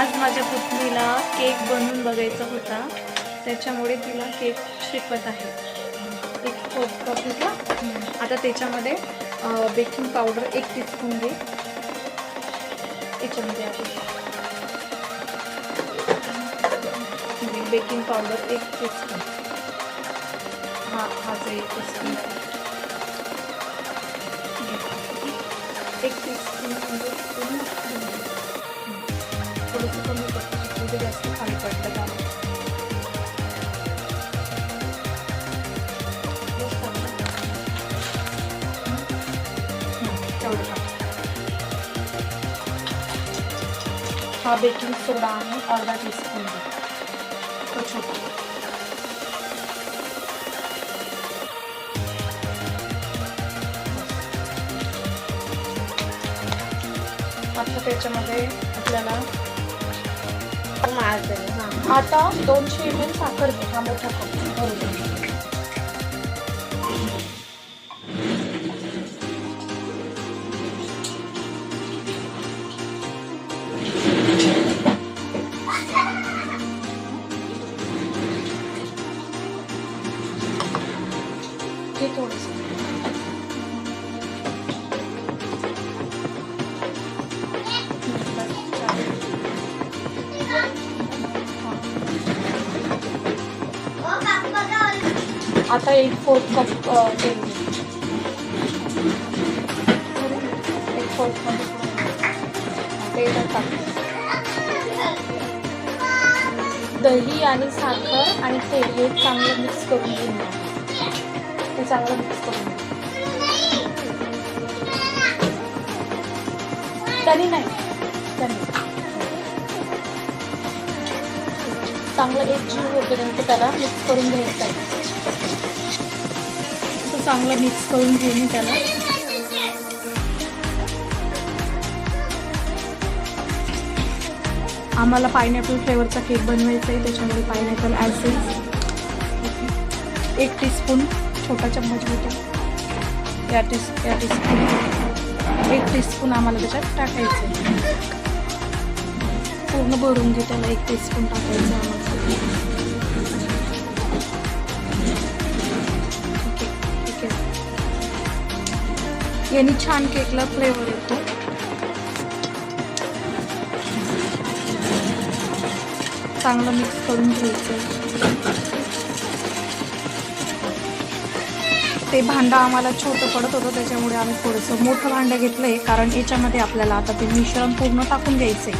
आज माझ्या पुतणीला केक बनवून बघायचा होता, त्याच्यामुळे तिला केक शिकवत आहे. एक कप घेतला. आता त्याच्यामध्ये बेकिंग पावडर 1 टीस्पून घे. याच्यामध्ये आपण बेकिंग पावडर 1 टीस्पून. हा 1 टीस्पून. 1 टीस्पून थोडंसं कमी पडतं, म्हणजे जास्त खाली पडलं का तेवढं. हा बेकिंग सोडा आहे 1/2 टीस्पून. तो छोटा. आता त्याच्यामध्ये आपल्याला आता 200 ml साखर घे. हा मोठा कप बरोबर. हे थोडंसं आता 1/4 कप तेल. 1/4 तेल टाक. दही आणि साखर आणि तेल हे चांगलं मिक्स करून घेऊन ते चांगलं मिक्स करून तरी नाही चांगलं एक जीव होईपर्यंत त्याला मिक्स करून घ्यायचं आहे. चांगलं मिक्स करून घेऊन त्याला आम्हाला पायनॅपल फ्लेवरचा केक बनवायचा आहे, त्याच्यामुळे पायनॅपल ॲसेन्स 1 टीस्पून छोटा चम्मच घेतो. या टीस्पून 1 टीस्पून आम्हाला त्याच्यात टाकायचं आहे. पूर्ण भरून घे त्याला. 1 टीस्पून टाकायचं आम्हाला. याने छान केकला फ्लेवर येतो. चांगलं मिक्स करून घ्यायचं. ते भांडं आम्हाला छोटं पडत होतं, त्याच्यामुळे आम्ही थोडंसं मोठं भांडं घेतलंय, कारण याच्यामध्ये आपल्याला आता ते मिश्रण पूर्ण टाकून घ्यायचंय.